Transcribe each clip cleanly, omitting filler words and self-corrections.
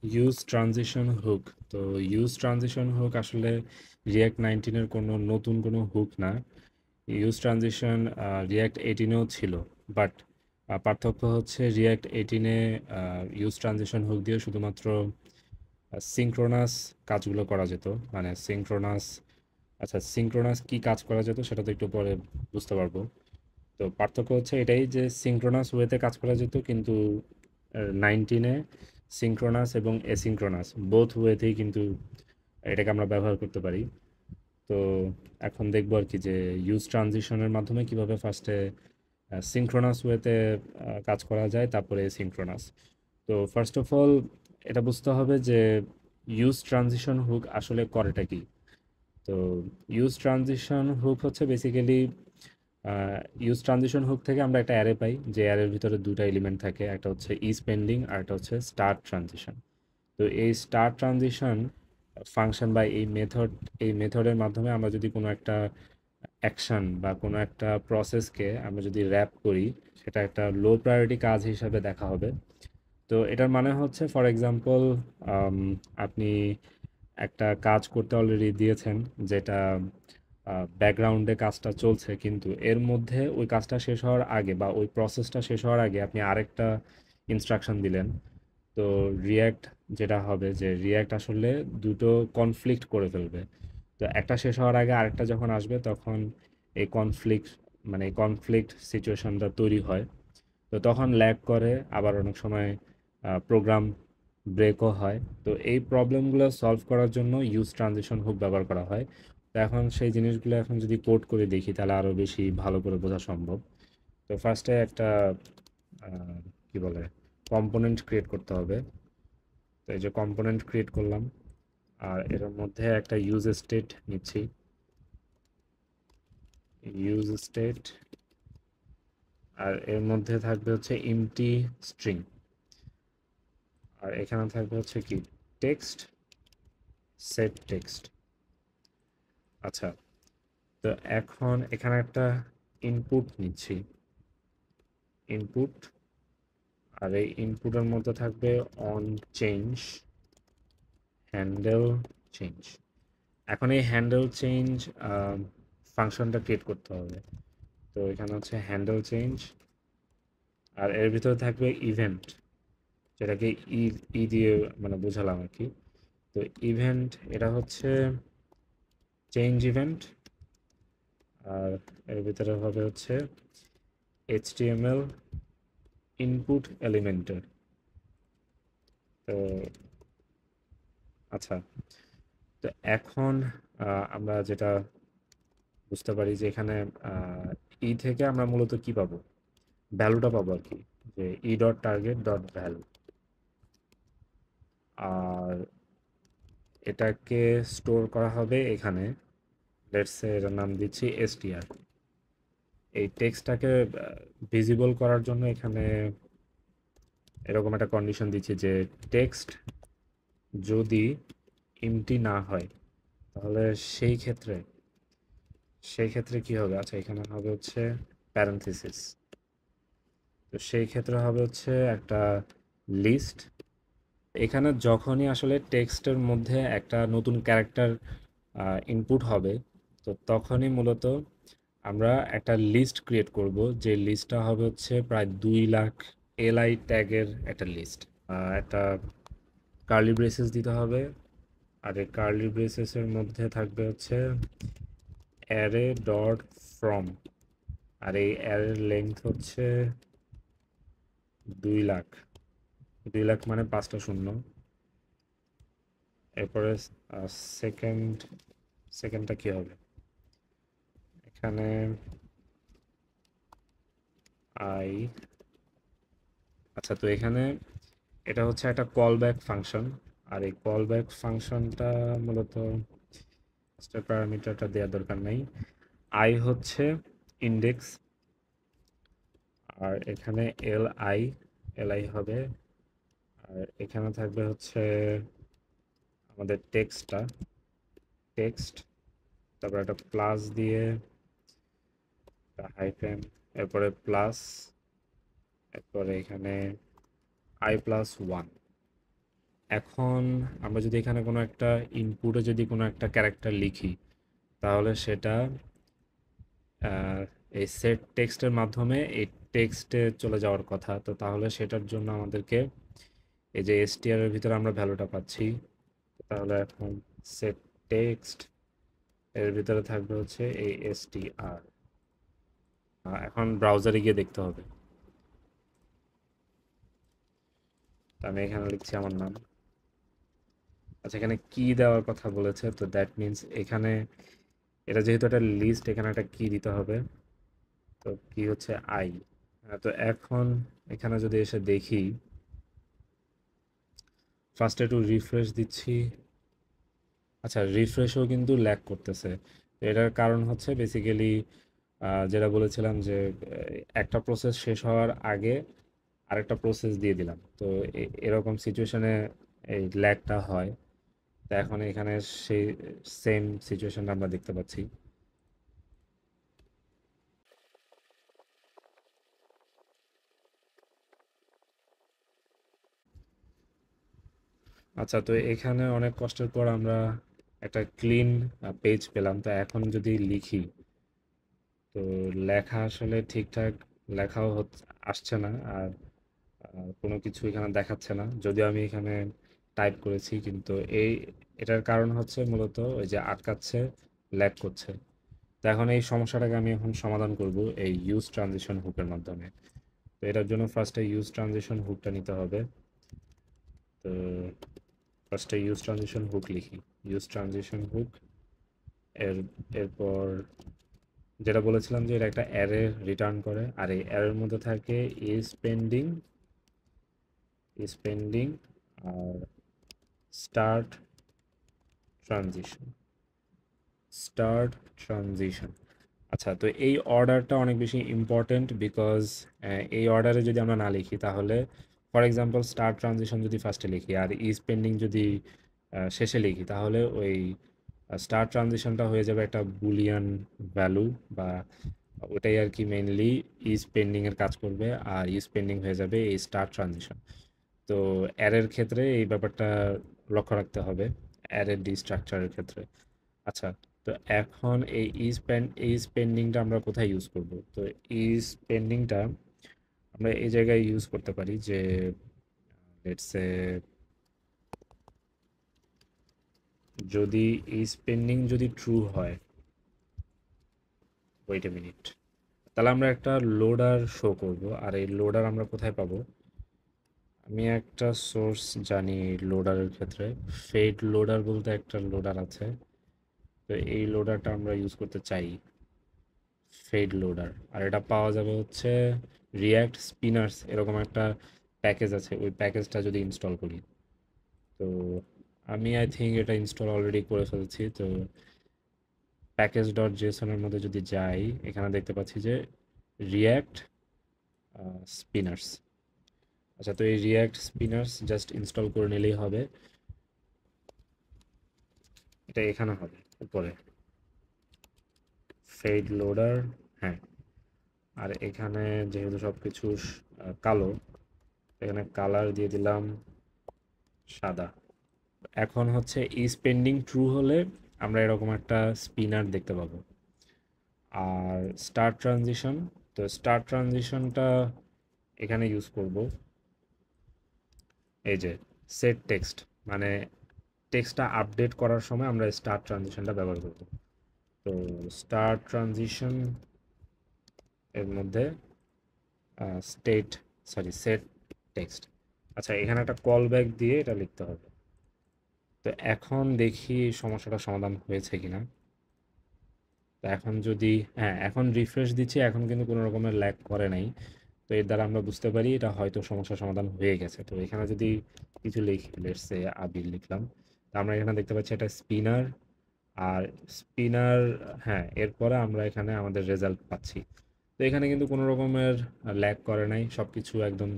Use transition hook. তো use transition hook আসলে react 19-এর কোনো নতুন কোনো হুক না। ইউজ ট্রানজিশন রিয়্যাক্ট 18-এও ছিল, বাট পার্থক্য হচ্ছে রিয়্যাক্ট 18-এ ইউজ ট্রানজিশন হুক দিয়ে শুধুমাত্র সিঙ্ক্রোনাস কাজগুলো করা যেত। মানে সিঙ্ক্রোনাস, আচ্ছা সিঙ্ক্রোনাস কি কাজ করা যেত সেটা তো একটু পরে বুঝতে পারবো। তো পার্থক্য হচ্ছে এটাই যে সিঙ্ক্রোনাস ওয়েতে কাজ করা যেত, কিন্তু 19-এ সিঙ্ক্রোনাস এবং এসিঙ্ক্রোনাস বোথ ওয়েতেই কিন্তু এটাকে আমরা ব্যবহার করতে পারি। তো এখন দেখবো আর কি যে ইউজ ট্রানজিশনের মাধ্যমে কিভাবে ফার্স্টে সিঙ্ক্রোনাস ওয়েতে কাজ করা যায়, তারপরে সিঙ্ক্রোনাস। তো ফার্স্ট অফ অল এটা বুঝতে হবে যে ইউজ ট্রানজিশন হুক আসলে করেটা কি। তো ইউজ ট্রানজিশন হুক হচ্ছে বেসিক্যালি ইউজ ট্রানজিশন হুক থেকে আমরা একটা অ্যারে পাই, যে অ্যারের ভিতরে দুটো এলিমেন্ট থাকে, একটা হচ্ছে ইজ পেন্ডিং আর একটা হচ্ছে স্টার্ট ট্রানজিশন। তো এই স্টার্ট ট্রানজিশন ফাংশন বা এই মেথডের মাধ্যমে আমরা যদি কোনো একটা অ্যাকশন বা কোনো একটা প্রসেসকে আমরা যদি র্যাপ করি, সেটা একটা লো প্রায়োরিটি কাজ হিসাবে দেখা হবে। তো এটার মানে হচ্ছে ফর এক্সাম্পল আপনি একটা কাজ করতে অলরেডি দিয়েছেন, যেটা ব্যাকগ্রাউন্ডে কাজটা চলছে, কিন্তু এর মধ্যে ওই কাজটা শেষ হওয়ার আগে বা ওই প্রসেসটা শেষ হওয়ার আগে আপনি আরেকটা ইনস্ট্রাকশন দিলেন। তো রিয়্যাক্ট যেটা হবে যে রিয়্যাক্ট আসলে দুটো কনফ্লিক্ট করে ফেলবে। তো একটা শেষ হওয়ার আগে আরেকটা যখন আসবে তখন এই কনফ্লিক্ট সিচুয়েশনটা তৈরি হয়। তো তখন ল্যাগ করে, আবার অনেক সময় প্রোগ্রাম ব্রেকও হয়। তো এই প্রবলেমগুলো সলভ করার জন্য ইউজ ট্রানজিশন হুক ব্যবহার করা হয়। তো এখন সেই জিনিসগুলো এখন যদি কোড করে দেখি তাহলে আরও বেশি ভালো করে বোঝা সম্ভব। তো ফার্স্টে একটা আহ, কি বলে কম্পোনেন্ট ক্রিয়েট করতে হবে। তো এই যে কম্পোনেন্ট ক্রিয়েট করলাম, আর এর মধ্যে একটা ইউজ স্টেট নিচ্ছি। ইউজ স্টেট, আর এর মধ্যে থাকবে হচ্ছে এমটি স্ট্রিং, আর এখানে থাকবে হচ্ছে কি টেক্সট, সেট টেক্সট। আচ্ছা, তো এখন এখানে একটা ইনপুট নিচ্ছি, ইনপুট। আর এই ইনপুটের মধ্যে থাকবে অন চেঞ্জ, হ্যান্ডেল চেঞ্জ। এখন এই হ্যান্ডেল চেঞ্জ ফাংশনটা ক্রিয়েট করতে হবে। তো এখানে হচ্ছে হ্যান্ডেল চেঞ্জ, আর এর ভিতরে থাকবে ইভেন্ট, যেটাকে ই ই দিয়ে মানে বোঝালাম আর কি। তো ইভেন্ট এটা হচ্ছে চেঞ্জ ইভেন্ট, আর এর ভিতরে হবে হচ্ছে এইচটিএমএল ইনপুট এলিমেন্টের। তো আচ্ছা, তো এখন আমরা যেটা বুঝতে পারি যে এখানে ই থেকে আমরা মূলত কি পাবো, ভ্যালুটা পাবো আর কি, যে e dot target dot value. আর এটাকে স্টোর করা হবে এখানে, লেটস সে এটার নাম দিচ্ছি এসটিআর। এই টেক্সটটাকে ভিজিবল করার জন্য এখানে এরকম একটা কন্ডিশন দিচ্ছি যে টেক্সট যদি এমটি না হয় তাহলে সেই ক্ষেত্রে সেই ক্ষেত্রে কি হবে, আচ্ছা এখানে হবে হচ্ছে প্যারেনথেসিস। তো সেই ক্ষেত্রে হবে হচ্ছে একটা লিস্ট। এখানে যখনই আসলে টেক্সটের মধ্যে একটা নতুন ক্যারেক্টার ইনপুট হবে, তো তখনই মূলত আমরা একটা লিস্ট ক্রিয়েট করব, যে লিস্টটা হবে হচ্ছে প্রায় 2 লাখ এলআই ট্যাগের একটা লিস্ট। একটা কার্লি ব্রেসেস দিতে হবে, আর এই কার্লি ব্রেসেসের মধ্যে থাকবে হচ্ছে অ্যারে ডট ফ্রম, আর এই অ্যারের লেন্থ হচ্ছে 2 লাখ। 2 লাখ মানে 5টা শূন্য। এরপরে সেকেন্ড সেকেন্ডটা কি হবে এখানে, আই। আচ্ছা, তো এখানে এটা হচ্ছে একটা কল ব্যাক ফাংশন, আর এই কল ব্যাক ফাংশনটা মূলত ফার্স্টের প্যারামিটারটা দেওয়ার দরকার নেই। আই হচ্ছে ইন্ডেক্স, আর এখানে এল আই হবে, আর এখানে থাকবে হচ্ছে আমাদের টেক্সট, তারপর একটা প্লাস দিয়ে একটা হাইফেন, এরপরে প্লাস, এরপরে এখানে i+1। এখন আমরা যদি এখানে কোনো একটা ইনপুটে যদি কোনো একটা ক্যারেক্টার লিখি, তাহলে সেটা আহ, এই সেট টেক্সটের মাধ্যমে এই টেক্সটে চলে যাওয়ার কথা। তো তাহলে সেটার জন্য আমাদেরকে এই যে এসটিআর এর ভিতরে আমরা ভ্যালুটা পাচ্ছি, তাহলে এখন সেট টেক্সট এর ভিতরে থাকবে হচ্ছে এই এসটিআর। এখন ব্রাউজারে গিয়ে দেখতে হবে। তো আমি এখানে লিখছি আমার নাম। আচ্ছা, এখানে কি দেওয়ার কথা বলেছে, তো দ্যাট মিন্স এখানে এটা যেহেতু একটা লিস্ট, এখানে একটা কি দিতে হবে। তো কি হচ্ছে আই। তো এখন এখানে যদি এসে দেখি, ফার্স্টে একটু রিফ্রেশ দিচ্ছি। আচ্ছা, রিফ্রেশও কিন্তু ল্যাগ করতেছে। তো এটার কারণ হচ্ছে বেসিক্যালি যেটা বলেছিলাম যে একটা প্রসেস শেষ হওয়ার আগে আরেকটা প্রসেস দিয়ে দিলাম, তো এরকম সিচুয়েশনে এই ল্যাগটা হয়। তো এখন এখানে সেই সেম সিচুয়েশনটা আমরা দেখতে পাচ্ছি। আচ্ছা, তো এখানে অনেক কষ্টের পর আমরা একটা ক্লিন পেজ পেলাম। তো এখন যদি লিখি, তো লেখা আসলে ঠিকঠাক লেখাও আসছে না, আর কোনো কিছু এখানে দেখাচ্ছে না, যদিও আমি এখানে টাইপ করেছি। কিন্তু এটার কারণ হচ্ছে মূলত ওই যে আটকাচ্ছে, ল্যাগ করছে। তো এখন এই সমস্যাটাকে আমি এখন সমাধান করব এই ইউজ ট্রানজিশন হুকের মাধ্যমে। তো এটার জন্য ফার্স্টে ইউজ ট্রানজিশন হুকটা নিতে হবে। তো ফার্স্টে ইউজ ট্রানজিশন হুক লিখি, ইউজ ট্রানজিশন হুক। এর এরপর যেটা বলেছিলাম যে এটা একটা অ্যারে রিটার্ন করে, আর এই অ্যারের মধ্যে থাকে ইজ পেন্ডিং আর স্টার্ট ট্রানজিশন স্টার্ট ট্রানজিশন। আচ্ছা, তো এই অর্ডারটা অনেক বেশি ইম্পর্ট্যান্ট, বিকজ এই অর্ডারে যদি আমরা না লিখি, তাহলে ফর এক্সাম্পল স্টার্ট ট্রানজিশন যদি ফার্স্টে লিখি আর ইজ পেন্ডিং যদি শেষে লিখি, তাহলে ওই স্টার্ট ট্রানজিশনটা হয়ে যাবে একটা বুলিয়ান ভ্যালু, বা ওটাই আর কি মেইনলি ইজ পেন্ডিং এর কাজ করবে, আর ইজ পেন্ডিং হয়ে যাবে এই স্টার্ট ট্রানজিশন। তো অ্যারের ক্ষেত্রে এই ব্যাপারটা লক্ষ্য রাখতে হবে, অ্যারের ডিস্ট্রাকচারের ক্ষেত্রে। আচ্ছা, তো এখন এই ইজ পেন্ডিংটা আমরা কোথায় ইউজ করব? তো ইজ পেন্ডিংটা আমরা এই জায়গায় ইউজ করতে পারি যে লেটস সে, যদি ইজ পেন্ডিং যদি ট্রু হয়, ওয়েট এ মিনিট, তাহলে আমরা একটা লোডার শো করব। আর এই লোডার আমরা কোথায় পাবো? আমি একটা সোর্স জানি লোডারের ক্ষেত্রে, ফেড লোডার বলতে একটা লোডার আছে। তো এই লোডারটা আমরা ইউজ করতে চাই, ফেড লোডার। আর এটা পাওয়া যাবে হচ্ছে রিয়্যাক্ট স্পিনার্স এরকম একটা প্যাকেজ আছে, ওই প্যাকেজটা যদি ইনস্টল করি। তো আমি আই থিঙ্ক এটা ইনস্টল অলরেডি করে ফেলছি। তো প্যাকেজ ডট জেসনের মধ্যে যদি যাই, এখানে দেখতে পাচ্ছি যে রিয়্যাক্ট স্পিনার্স। আচ্ছা, তো এই রিয়্যাক্ট স্পিনার্স জাস্ট ইনস্টল করে নিলেই হবে। এটা এখানে হবে উপরে, ফেড লোডার। হ্যাঁ, আর এখানে যেহেতু সব কিছু কালো, এখানে কালার দিয়ে দিলাম সাদা। এখন হচ্ছে ইজ পেন্ডিং ট্রু হলে আমরা এরকম একটা স্পিনার দেখতে পাবো। আর স্টার্ট ট্রানজিশন, তো স্টার্ট ট্রানজিশনটা এখানে ইউজ করব এই যে সেট টেক্সট, মানে টেক্সটটা আপডেট করার সময় আমরা স্টার্ট ট্রানজিশনটা ব্যবহার করব। তো স্টার্ট ট্রানজিশন এর মধ্যে স্টেট সরি সেট টেক্সট। আচ্ছা, এখানে একটা কল ব্যাক দিয়ে এটা লিখতে হবে। তো এখন দেখি এই সমস্যাটা সমাধান হয়েছে কিনা। তো এখন যদি, হ্যাঁ, এখন রিফ্রেশ দিচ্ছি, এখন কিন্তু কোনো রকমের ল্যাগ করে নাই। তো এর দ্বারা আমরা বুঝতে পারি এটা হয়তো সমস্যার সমাধান হয়ে গেছে। তো এখানে যদি কিছু লিখি, লেটস সে আবির লিখলাম, তো আমরা এখানে দেখতে পাচ্ছি একটা স্পিনার। আর স্পিনার, হ্যাঁ, এরপরে আমরা এখানে আমাদের রেজাল্ট পাচ্ছি। তো এখানে কিন্তু কোনো রকমের ল্যাগ করে নাই, সব কিছু একদম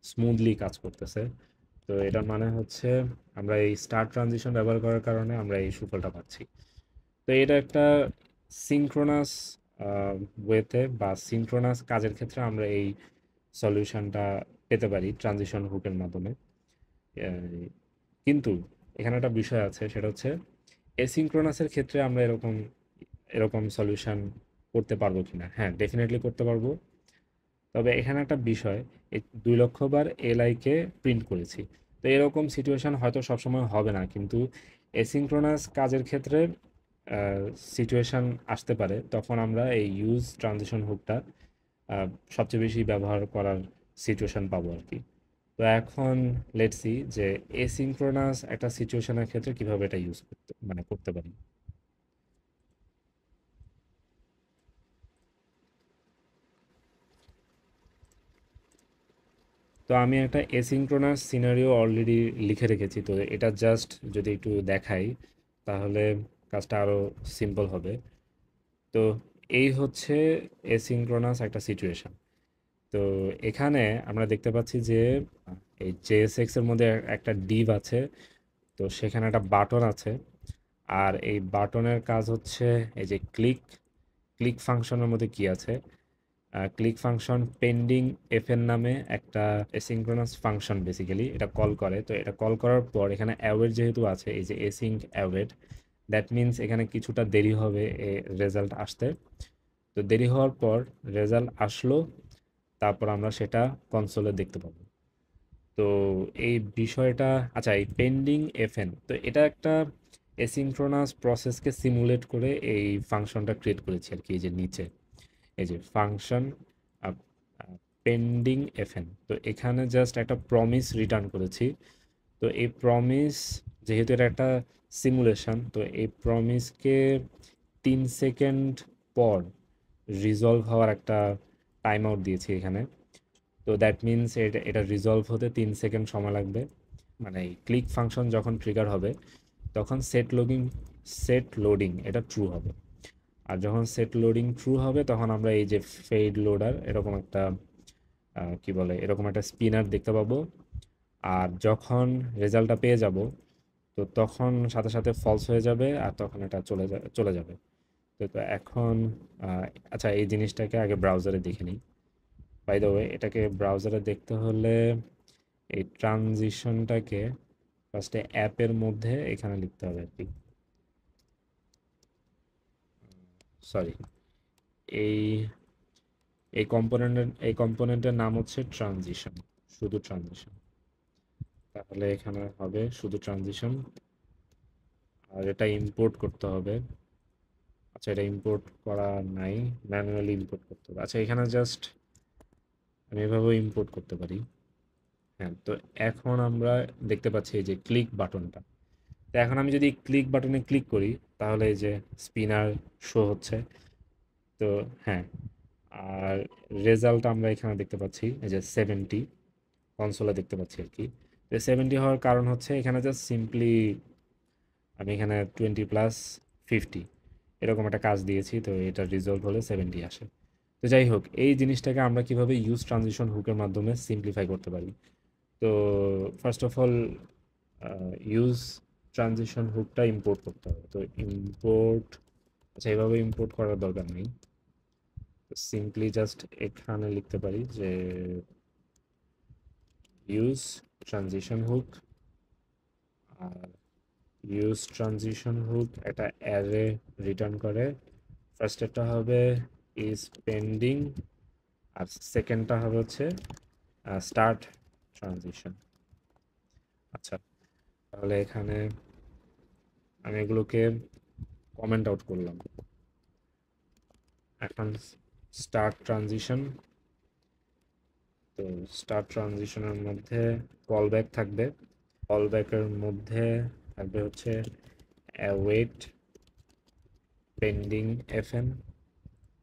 স্মুথলি কাজ করতেছে। তো এটার মানে হচ্ছে আমরা এই স্টার ট্রানজিশন ব্যবহার করার কারণে আমরা এই সুফলটা পাচ্ছি। তো এটা একটা সিনক্রোনাস ওয়েতে বা সিনক্রোনাস কাজের ক্ষেত্রে আমরা এই সলিউশনটা পেতে পারি ট্রানজিশন হুকের মাধ্যমে। আহ, কিন্তু এখানে একটা বিষয় আছে, সেটা হচ্ছে এসিঙ্ক্রোনাসের ক্ষেত্রে আমরা এরকম এরকম সলিউশন করতে পারবো কিনা। হ্যাঁ, ডেফিনেটলি করতে পারবো। তবে এখানে একটা বিষয়, এই 2 লক্ষ বার এলআই কে প্রিন্ট করেছি। তো এরকম সিচুয়েশন হয়তো সবসময় হবে না, কিন্তু এসিঙ্ক্রোনাস কাজের ক্ষেত্রে সিচুয়েশন আসতে পারে, তখন আমরা এই ইউজ ট্রানজিশন হুকটা সবচেয়ে বেশি ব্যবহার করার সিচুয়েশন পাবো আর কি। তো এখন লেটস সি যে এসিঙ্ক্রোনাস একটা সিচুয়েশনের ক্ষেত্রে কিভাবে এটা ইউজ করতে মানে করতে পারি। তো আমি একটা এসিঙ্ক্রোনাস সিনারিও অলরেডি লিখে রেখেছি, তো এটা জাস্ট যদি একটু দেখাই তাহলে কাজটা আরো সিম্পল হবে। তো এই হচ্ছে এসিঙ্ক্রোনাস একটা সিচুয়েশন। তো এখানে আমরা দেখতে পাচ্ছি যে এই জেএসএক্স এর মধ্যে একটা ডিভ আছে। তো সেখানে একটা বাটন আছে, আর এই বাটনের কাজ হচ্ছে এই যে ক্লিক ক্লিক ফাংশনের মধ্যে কি আছে, ক্লিক ফাংশন পেন্ডিং এফএন নামে একটা এসিঙ্ক্রোনাস ফাংশন বেসিক্যালি এটা কল করে। তো এটা কল করার পর এখানে অ্যাওয়েট যেহেতু আছে, এই যে এসিঙ্ক অ্যাওয়েট, দ্যাট মিন্স এখানে কিছুটা দেরি হবে রেজাল্ট আসতে। তো দেরি হওয়ার পর রেজাল্ট আসলো, তারপর আমরা সেটা কনসোলে দেখতে পাবো। তো এই বিষয়টা, আচ্ছা, এই পেন্ডিং এফএন, তো এটা একটা এসিঙ্ক্রোনাস প্রসেসকে সিমুলেট করে এই ফাংশনটা ক্রিয়েট করেছি আর কি। এই যে নিচে এই যে ফাংশন পেন্ডিং এফএন, তো এখানে জাস্ট একটা প্রমিস রিটার্ন করেছি। তো এই প্রমিস, যেহেতু এটা একটা সিমুলেশন, তো এই প্রমিসকে 3 সেকেন্ড পর রিজলভ হওয়ার একটা টাইম আউট দিয়েছি এখানে। তো দ্যাট মিনস এটা এটা রিজলভ হতে 3 সেকেন্ড সময় লাগবে। মানে এই ক্লিক ফাংশন যখন ট্রিগার হবে তখন সেট লোডিং এটা ট্রু হবে। আর যখন সেট লোডিং ট্রু হবে তখন আমরা এই যে ফেড লোডার এরকম একটা কি বলে এরকম একটা স্পিনার দেখতে পাবো। আর যখন রেজাল্টটা পেয়ে যাব, তো তখন সাথে সাথে ফলস হয়ে যাবে, আর তখন এটা চলে যাবে। তো এখন আচ্ছা, এই জিনিসটাকে আগে ব্রাউজারে দেখে নিই। বাই দ্য ওয়ে, এটাকে ব্রাউজারে দেখতে হলে এই ট্রানজিশনটাকে ফার্স্টে অ্যাপের মধ্যে এখানে লিখতে হবে আর কি। সরি, এই এই কম্পোনেন্টের নাম হচ্ছে ট্রানজিশন, শুধু ট্রানজিশন। তাহলে এখানে হবে শুধু ট্রানজিশন, আর এটা ইম্পোর্ট করতে হবে। আচ্ছা, এটা ইম্পোর্ট করা নাই, ম্যানুয়ালি ইম্পোর্ট করতে হবে। আচ্ছা, এখানে জাস্ট আমি এভাবে ইম্পোর্ট করতে পারি। হ্যাঁ, তো এখন আমরা দেখতে পাচ্ছি এই যে ক্লিক বাটনটা। তো এখন আমি যদি ক্লিক বাটনে ক্লিক করি তাহলে এই যে স্পিনার শো হচ্ছে। তো হ্যাঁ, আর রেজাল্ট আমরা এখানে দেখতে পাচ্ছি এই যে 70 কনসোলে দেখতে পাচ্ছি আর কি। তো 70 হওয়ার কারণ হচ্ছে এখানে জাস্ট সিম্পলি আমি এখানে 20 + 50 এরকম একটা কাজ দিয়েছি, তো এটা রিজলভ হলে 70 আসে। তো যাই হোক, এই জিনিসটাকে আমরা কিভাবে ইউজ ট্রানজিশন হুকের মাধ্যমে সিম্পলিফাই করতে পারি। তো first of all use transition হুকটা ইম্পোর্ট করতে হবে। তো ইম্পোর্ট, আচ্ছা, এইভাবে ইম্পোর্ট করার দরকার নেই। সিম্পলি জাস্ট এখানে লিখতে পারি যে ইউজ ট্রানজিশন হুক। আর ইউজ ট্রানজিশন হুক একটা অ্যারে রিটার্ন করে। ফার্স্টেরটা হবে ইজ পেন্ডিং, আর সেকেন্ডটা হবে হচ্ছে স্টার্ট ট্রানজিশন। আচ্ছা, তাহলে এখানে আমি এগুলোকে কমেন্ট আউট করলাম। এখন স্টার্ট ট্রানজিশন, তো স্টার্ট ট্রানজিশনের মধ্যে কল ব্যাক থাকবে। কল ব্যাকের মধ্যে থাকবে হচ্ছে অ্যাওয়েট পেন্ডিং এফএন।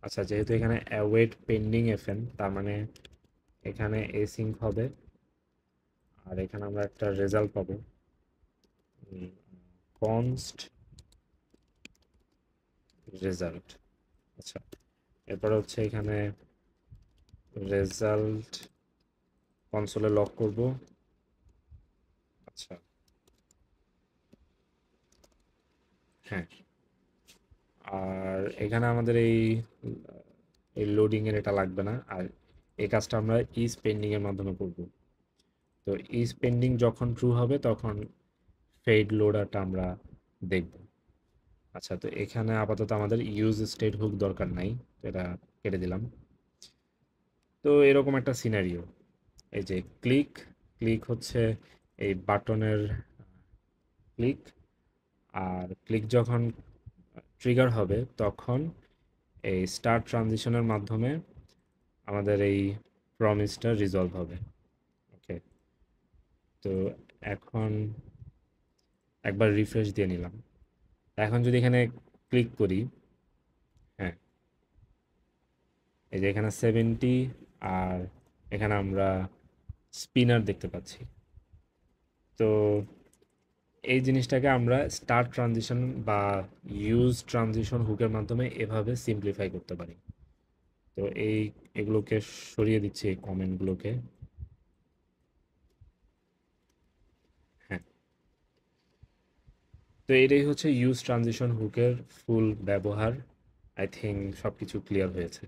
আচ্ছা, যেহেতু এখানে অ্যাওয়েট পেন্ডিং এফএন, তার মানে এখানে এসিঙ্ক হবে, আর এখানে আমরা একটা রেজাল্ট পাবো কনস্ট রেজাল্ট। আচ্ছা, এরপর হচ্ছে এখানে রেজাল্ট কনসোলে লক করব। আচ্ছা, হ্যাঁ, আর এখানে আমাদের এই লোডিং এর এটা লাগবে না। আর এই কাজটা আমরা ইজ পেন্ডিং এর মাধ্যমে করব। তো ইজ পেন্ডিং যখন ট্রু হবে তখন ফেড লোডারটা আমরা দেখব। আচ্ছা, তো এখানে আপাতত আমাদের ইউজ স্টেট হুক দরকার নাই, তো এটা কেটে দিলাম। তো এরকম একটা সিনারিও, এই যে ক্লিক, ক্লিক হচ্ছে এই বাটনের ক্লিক, আর ক্লিক যখন ট্রিগার হবে তখন এই স্টার্ট ট্রানজিশনের মাধ্যমে আমাদের এই প্রমিসটা রিজলভ হবে। ওকে, তো এখন একবার রিফ্রেশ দিয়ে নিলাম। এখন যদি এখানে ক্লিক করি, হ্যাঁ, এই যে এখানে 70, আর এখানে আমরা স্পিনার দেখতে পাচ্ছি। তো এই জিনিসটাকে আমরা স্টার্ট ট্রানজিশন বা ইউজ ট্রানজিশন হুকের মাধ্যমে এভাবে সিম্পলিফাই করতে পারি। তো এগুলোকে সরিয়ে দিচ্ছি, এই কমেন্টগুলোকে। হ্যাঁ, তো এটাই হচ্ছে ইউজ ট্রানজিশন হুকের ফুল ব্যবহার। আই থিঙ্ক সব কিছু ক্লিয়ার হয়েছে।